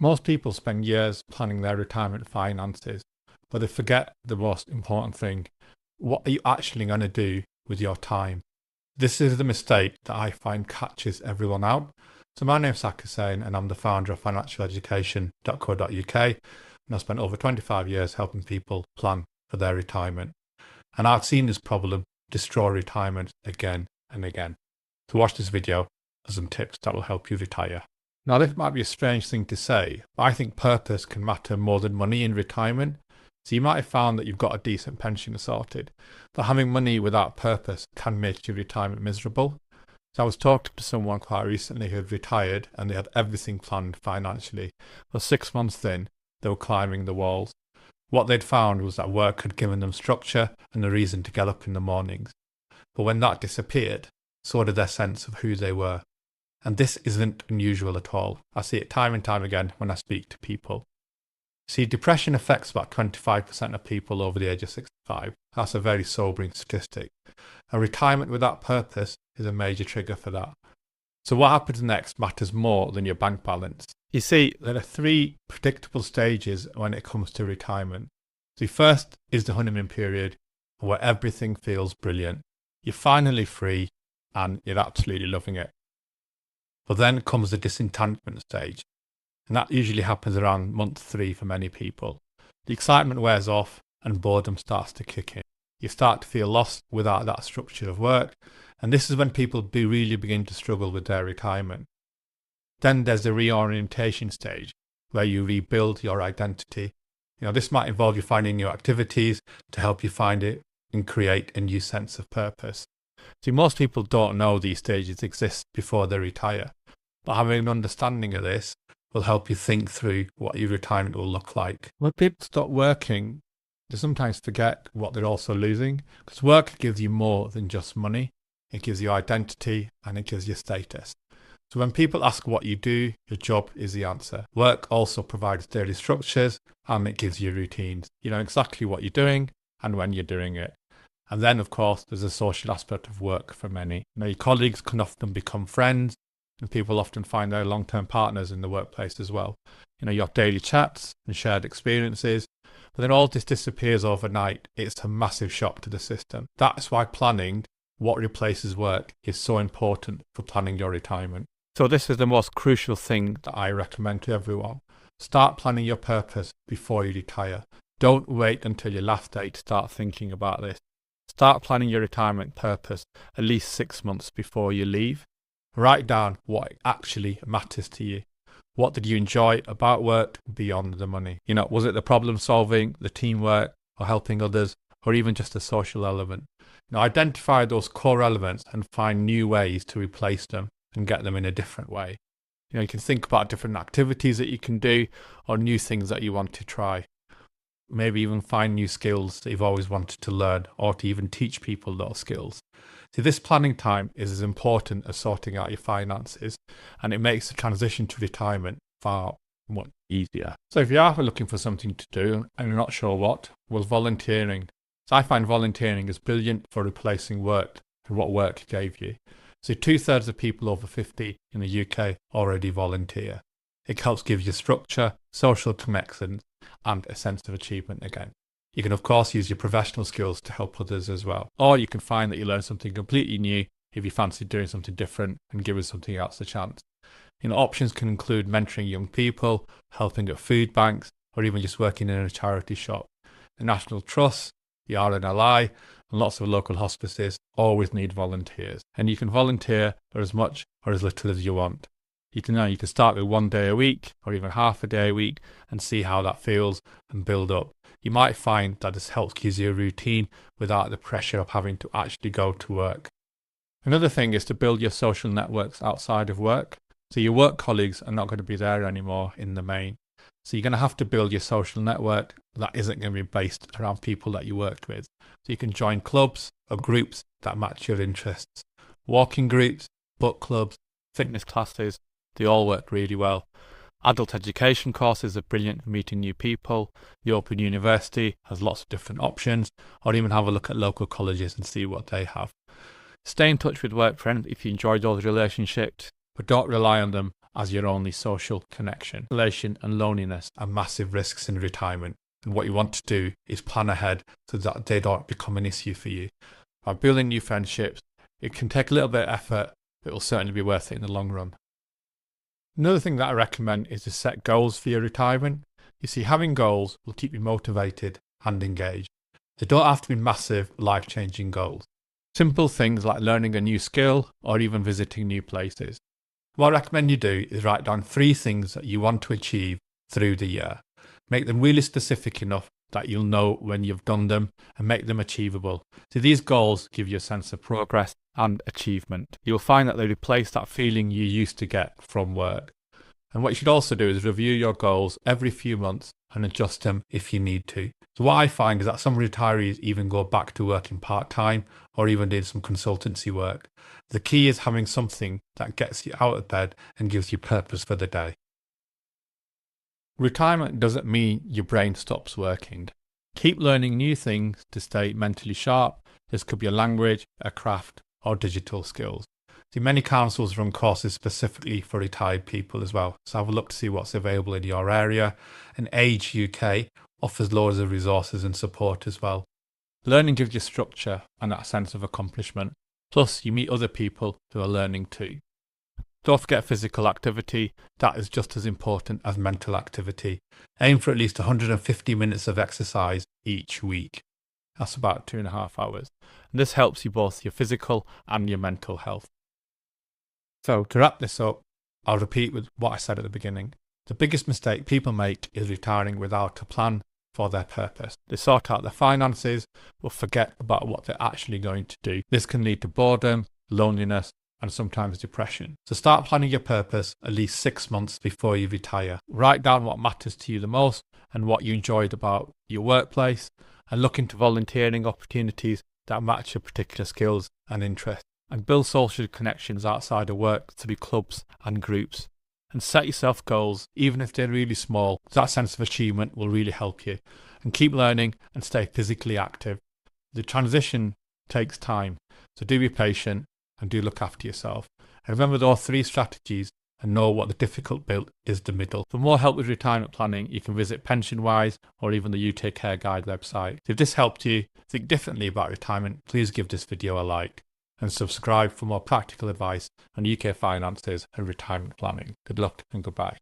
Most people spend years planning their retirement finances, but they forget the most important thing. What are you actually going to do with your time? This is the mistake that I find catches everyone out. So my name's Zach Hussain and I'm the founder of financialeducation.co.uk, and I've spent over 25 years helping people plan for their retirement. And I've seen this problem destroy retirement again and again. So watch this video for some tips that will help you retire. Now, this might be a strange thing to say, but I think purpose can matter more than money in retirement. So you might have found that you've got a decent pension sorted, but having money without purpose can make your retirement miserable. So I was talking to someone quite recently who had retired and they had everything planned financially. But 6 months in, they were climbing the walls. What they'd found was that work had given them structure and a reason to get up in the mornings. But when that disappeared, so did their sense of who they were. And this isn't unusual at all. I see it time and time again when I speak to people. See, depression affects about 25% of people over the age of 65. That's a very sobering statistic. And retirement without purpose is a major trigger for that. So what happens next matters more than your bank balance. You see, there are 3 predictable stages when it comes to retirement. The first is the honeymoon period, where everything feels brilliant. You're finally free and you're absolutely loving it. But then comes the disenchantment stage, and that usually happens around month 3 for many people. The excitement wears off and boredom starts to kick in. You start to feel lost without that structure of work, and this is when people do really begin to struggle with their retirement. Then there's the reorientation stage, where you rebuild your identity. This might involve you finding new activities to help you find it and create a new sense of purpose. See, most people don't know these stages exist before they retire, but having an understanding of this will help you think through what your retirement will look like. When people stop working, they sometimes forget what they're also losing, because work gives you more than just money. It gives you identity and it gives you status. So when people ask what you do, your job is the answer. Work also provides daily structures and it gives you routines. You know exactly what you're doing and when you're doing it. And then, of course, there's a social aspect of work for many. Your colleagues can often become friends, and people often find their long-term partners in the workplace as well. You have daily chats and shared experiences, but then all this disappears overnight. It's a massive shock to the system. That's why planning what replaces work is so important for planning your retirement. So this is the most crucial thing that I recommend to everyone. Start planning your purpose before you retire. Don't wait until your last day to start thinking about this. Start planning your retirement purpose at least 6 months before you leave. Write down what actually matters to you. What did you enjoy about work beyond the money? Was it the problem solving, the teamwork, or helping others, or even just the social element? Identify those core elements and find new ways to replace them and get them in a different way. You can think about different activities that you can do or new things that you want to try. Maybe even find new skills that you've always wanted to learn or to even teach people those skills. See, this planning time is as important as sorting out your finances, and it makes the transition to retirement far much easier. So if you are looking for something to do and you're not sure what, well, volunteering. So I find volunteering is brilliant for replacing work and what work gave you. So 2/3 of people over 50 in the UK already volunteer. It helps give you structure, social connections, and a sense of achievement again. You can of course use your professional skills to help others as well. Or you can find that you learn something completely new if you fancy doing something different and giving something else a chance. Options can include mentoring young people, helping at food banks, or even just working in a charity shop. The National Trust, the RNLI, and lots of local hospices always need volunteers. And you can volunteer for as much or as little as you want. You can start with 1 day a week or even half a day a week and see how that feels and build up. You might find that this helps give you a routine without the pressure of having to actually go to work. Another thing is to build your social networks outside of work. So your work colleagues are not going to be there anymore in the main. So you're going to have to build your social network that isn't going to be based around people that you worked with. So you can join clubs or groups that match your interests. Walking groups, book clubs, fitness classes, they all work really well. Adult education courses are brilliant for meeting new people. The Open University has lots of different options, or even have a look at local colleges and see what they have. Stay in touch with work friends if you enjoy those relationships, but don't rely on them as your only social connection. Isolation and loneliness are massive risks in retirement. And what you want to do is plan ahead so that they don't become an issue for you. By building new friendships, it can take a little bit of effort, but it will certainly be worth it in the long run. Another thing that I recommend is to set goals for your retirement. You see, having goals will keep you motivated and engaged. They don't have to be massive, life-changing goals. Simple things like learning a new skill or even visiting new places. What I recommend you do is write down 3 things that you want to achieve through the year. Make them really specific enough that you'll know when you've done them and make them achievable. So these goals give you a sense of progress and achievement. You'll find that they replace that feeling you used to get from work. And what you should also do is review your goals every few months and adjust them if you need to. So what I find is that some retirees even go back to working part-time or even doing some consultancy work. The key is having something that gets you out of bed and gives you purpose for the day. Retirement doesn't mean your brain stops working. Keep learning new things to stay mentally sharp. This could be a language, a craft, or digital skills. See, many councils run courses specifically for retired people as well. So have a look to see what's available in your area. And Age UK offers loads of resources and support as well. Learning gives you structure and that sense of accomplishment. Plus, you meet other people who are learning too. Don't forget physical activity. That is just as important as mental activity. Aim for at least 150 minutes of exercise each week. That's about 2.5 hours. And this helps you both your physical and your mental health. So to wrap this up, I'll repeat with what I said at the beginning. The biggest mistake people make is retiring without a plan for their purpose. They sort out their finances, but forget about what they're actually going to do. This can lead to boredom, loneliness, and sometimes depression. So start planning your purpose at least 6 months before you retire. Write down what matters to you the most and what you enjoyed about your workplace, and look into volunteering opportunities that match your particular skills and interests. And build social connections outside of work through clubs and groups. And set yourself goals, even if they're really small. That sense of achievement will really help you. And keep learning and stay physically active. The transition takes time, so do be patient and do look after yourself. And remember those 3 strategies and know what the difficult bit is the middle. For more help with retirement planning, you can visit PensionWise or even the UK Care Guide website. If this helped you think differently about retirement, please give this video a like. And subscribe for more practical advice on UK finances and retirement planning. Good luck and goodbye.